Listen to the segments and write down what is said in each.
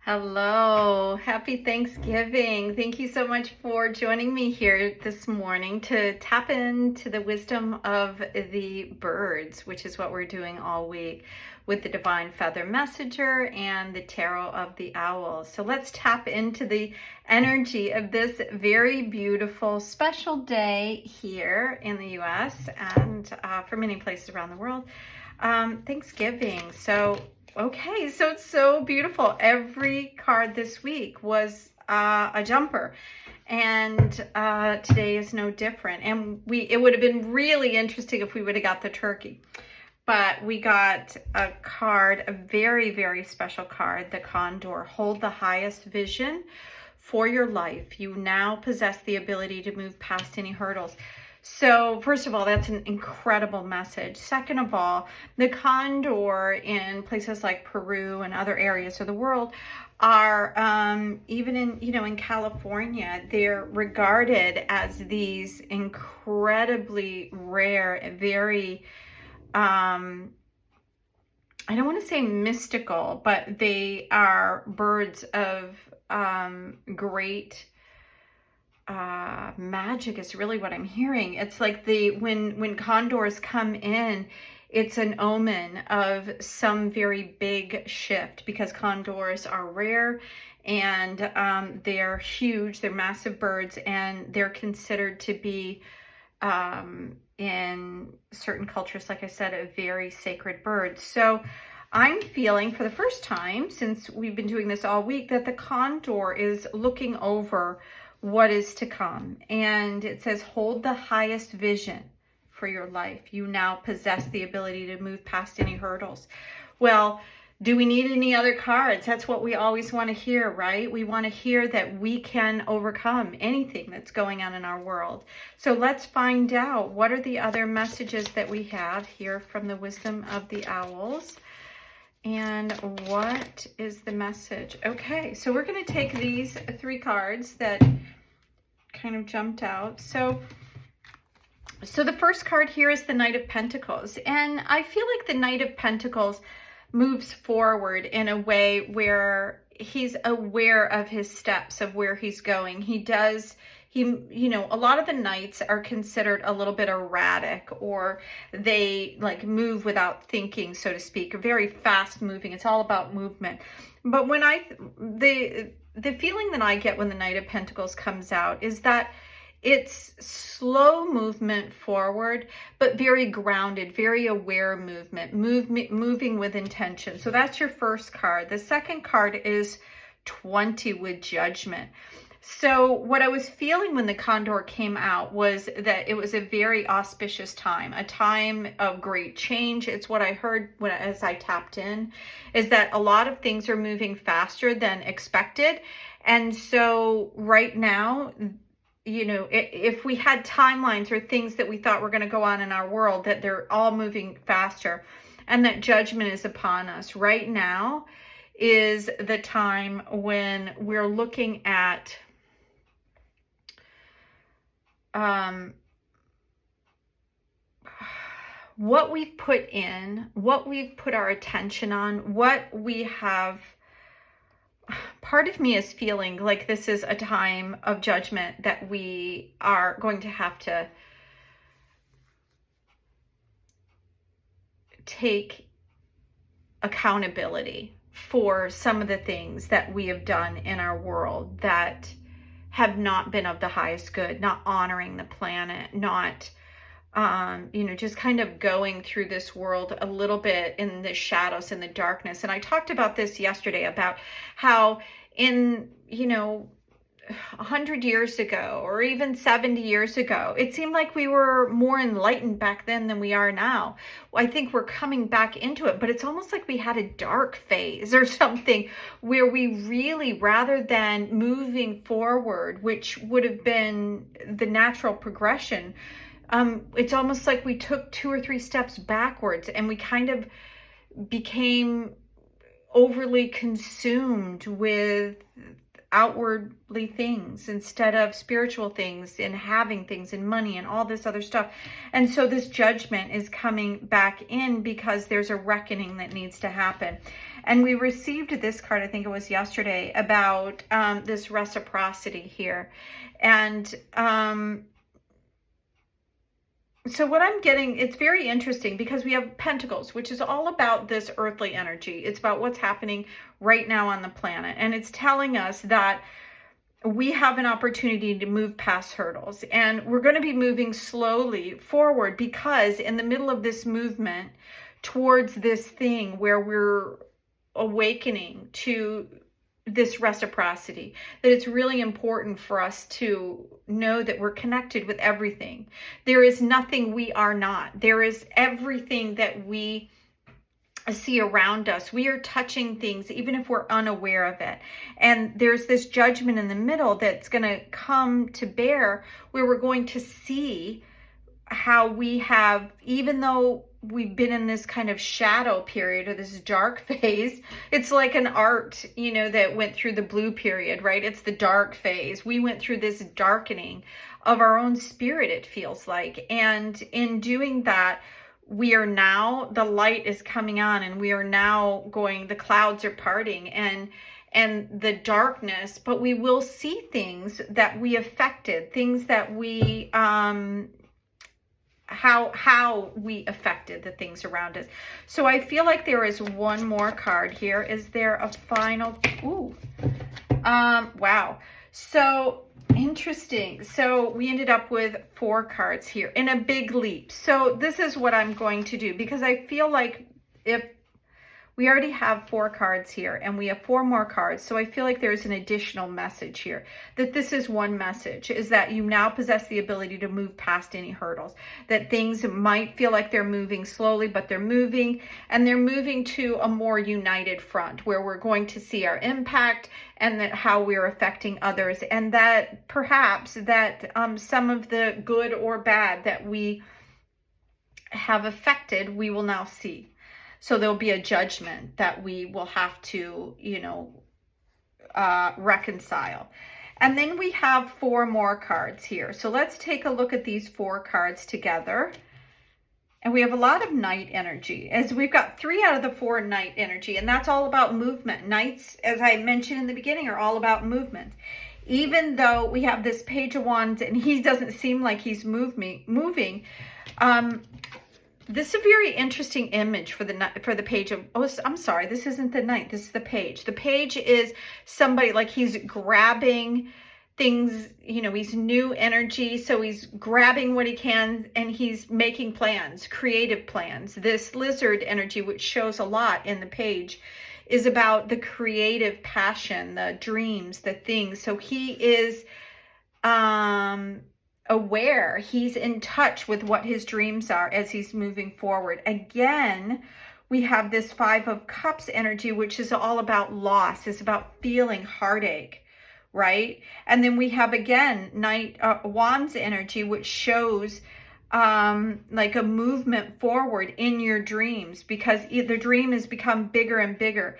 Hello, happy Thanksgiving. Thank you so much for joining me here this morning to tap into the wisdom of the birds, which is what we're doing all week with the Divine Feather Messenger and the Tarot of the Owl. So let's tap into the energy of this very beautiful, special day here in the US and for many places around the world. Thanksgiving. Okay, so it's so beautiful. Every card this week was a jumper, and today is no different. And it would have been really interesting if we would have got the turkey, but we got a card, a very, very special card, the Condor. Hold the highest vision for your life. You now possess the ability to move past any hurdles. So first of all, that's an incredible message. Second of all, the condor in places like Peru and other areas of the world are even in California, they're regarded as these incredibly rare, very I don't want to say mystical, but they are birds of great magic is really what I'm hearing. It's like when condors come in, it's an omen of some very big shift, because condors are rare and they're huge, they're massive birds, and they're considered to be in certain cultures, like I said, a very sacred bird. So I'm feeling for the first time since we've been doing this all week that the condor is looking over what is to come. And it says, hold the highest vision for your life. You now possess the ability to move past any hurdles. Well, do we need any other cards? That's what we always want to hear, right? We want to hear that we can overcome anything that's going on in our world. So let's find out, what are the other messages that we have here from the Wisdom of the Owls? And what is the message? Okay, so we're going to take these three cards that kind of jumped out. So the first card here is the Knight of Pentacles. And I feel like the Knight of Pentacles moves forward in a way where he's aware of his steps, of where he's going. A lot of the knights are considered a little bit erratic, or they like move without thinking, so to speak, very fast moving. It's all about movement. But when the feeling that I get when the Knight of Pentacles comes out is that it's slow movement forward, but very grounded, very aware movement, moving with intention. So that's your first card. The second card is 20 with Judgment. So what I was feeling when the condor came out was that it was a very auspicious time, a time of great change. It's what I heard as I tapped in, is that a lot of things are moving faster than expected. And so right now, if we had timelines or things that we thought were going to go on in our world, that they're all moving faster, and that judgment is upon us. Right now is the time when we're looking at what we've put in, what we've put our attention on, what we have. Part of me is feeling like this is a time of judgment, that we are going to have to take accountability for some of the things that we have done in our world that have not been of the highest good, not honoring the planet, not, just kind of going through this world a little bit in the shadows, in the darkness. And I talked about this yesterday, about how in, 100 years ago, or even 70 years ago, it seemed like we were more enlightened back then than we are now. I think we're coming back into it, but it's almost like we had a dark phase or something, where we really, rather than moving forward, which would have been the natural progression, it's almost like we took 2 or 3 steps backwards, and we kind of became overly consumed with outwardly things instead of spiritual things, and having things and money and all this other stuff. And so this judgment is coming back in because there's a reckoning that needs to happen. And we received this card, I think it was yesterday, about this reciprocity here. And so what I'm getting, it's very interesting because we have Pentacles, which is all about this earthly energy. It's about what's happening right now on the planet. And it's telling us that we have an opportunity to move past hurdles. And we're going to be moving slowly forward because in the middle of this movement towards this thing where we're awakening to this reciprocity, that it's really important for us to know that we're connected with everything. There is nothing we are not. There is everything that we see around us. We are touching things even if we're unaware of it. And there's this judgment in the middle that's going to come to bear where we're going to see how we have, even though we've been in this kind of shadow period or this dark phase, it's like an art, that went through the blue period, right? It's the dark phase. We went through this darkening of our own spirit, it feels like. And in doing that, we are now, the light is coming on and we are now going, the clouds are parting and the darkness, but we will see things that we affected, things that we, how we affected the things around us. So I feel like there is one more card here. Is there a final? Ooh. Wow. So interesting. So we ended up with 4 cards here in a big leap. So this is what I'm going to do because I feel like if we already have 4 cards here and we have 4 more cards. So I feel like there's an additional message here, that this is one message, is that you now possess the ability to move past any hurdles, that things might feel like they're moving slowly, but they're moving, and they're moving to a more united front where we're going to see our impact and that how we're affecting others. And that perhaps that some of the good or bad that we have affected, we will now see. So there'll be a judgment that we will have to, reconcile. And then we have 4 more cards here. So let's take a look at these 4 cards together. And we have a lot of night energy, as we've got 3 out of the 4 night energy. And that's all about movement. Nights, as I mentioned in the beginning, are all about movement. Even though we have this Page of Wands and he doesn't seem like he's moving. This is a very interesting image for the page of, oh, I'm sorry, this isn't the knight, this is the page. The page is somebody like he's grabbing things, he's new energy. So he's grabbing what he can and he's making plans, creative plans. This lizard energy, which shows a lot in the page, is about the creative passion, the dreams, the things. So he is, aware, he's in touch with what his dreams are as he's moving forward. Again, we have this 5 of Cups energy, which is all about loss. It's about feeling heartache, right? And then we have again Knight Wands energy, which shows like a movement forward in your dreams because the dream has become bigger and bigger.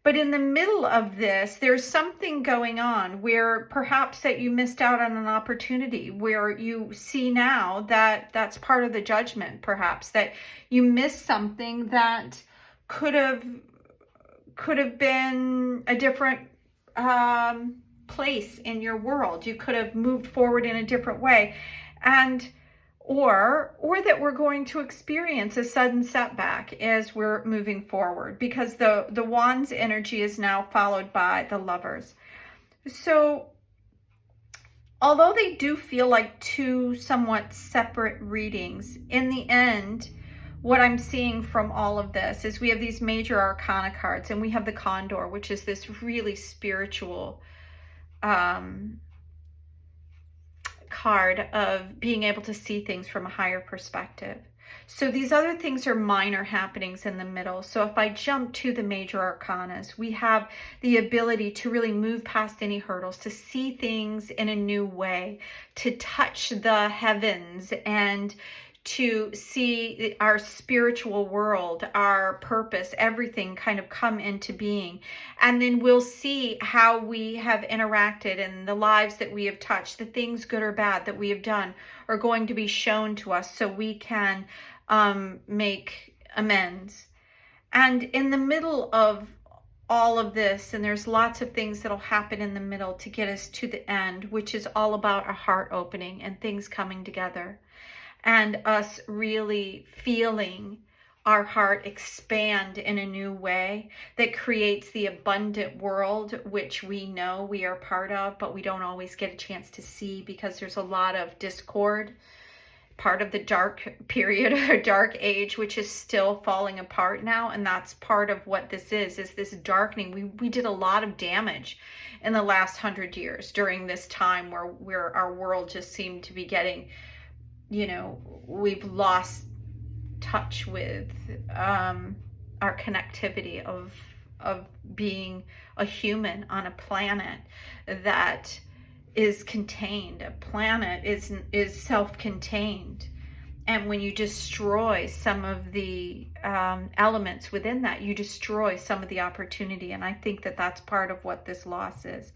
But in the middle of this, there's something going on where perhaps that you missed out on an opportunity, where you see now that that's part of the judgment, perhaps that you missed something that could have been a different place in your world. You could have moved forward in a different way. And or that we're going to experience a sudden setback as we're moving forward, because the Wands energy is now followed by the Lovers. So although they do feel like 2 somewhat separate readings, in the end, what I'm seeing from all of this is we have these major arcana cards, and we have the Condor, which is this really spiritual card of being able to see things from a higher perspective. So these other things are minor happenings in the middle. So if I jump to the major arcanas, we have the ability to really move past any hurdles, to see things in a new way, to touch the heavens and to see our spiritual world, our purpose, everything kind of come into being. And then we'll see how we have interacted and the lives that we have touched, the things good or bad that we have done are going to be shown to us so we can make amends. And in the middle of all of this, and there's lots of things that'll happen in the middle to get us to the end, which is all about a heart opening and things coming together and us really feeling our heart expand in a new way that creates the abundant world, which we know we are part of, but we don't always get a chance to see because there's a lot of discord, part of the dark period or dark age, which is still falling apart now. And that's part of what this is this darkening. We did a lot of damage in the last 100 years during this time where our world just seemed to be getting, we've lost touch with our connectivity of being a human on a planet that is contained. A planet is self-contained, and when you destroy some of the elements within that, you destroy some of the opportunity. And I think that that's part of what this loss is.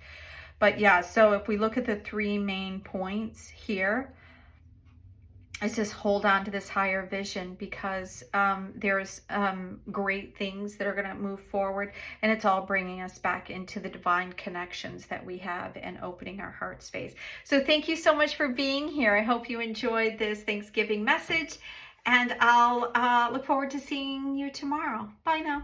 But yeah, so if we look at the 3 main points here, is just hold on to this higher vision, because there's great things that are going to move forward, and it's all bringing us back into the divine connections that we have and opening our heart space. So thank you so much for being here. I hope you enjoyed this Thanksgiving message, and I'll look forward to seeing you tomorrow. Bye now.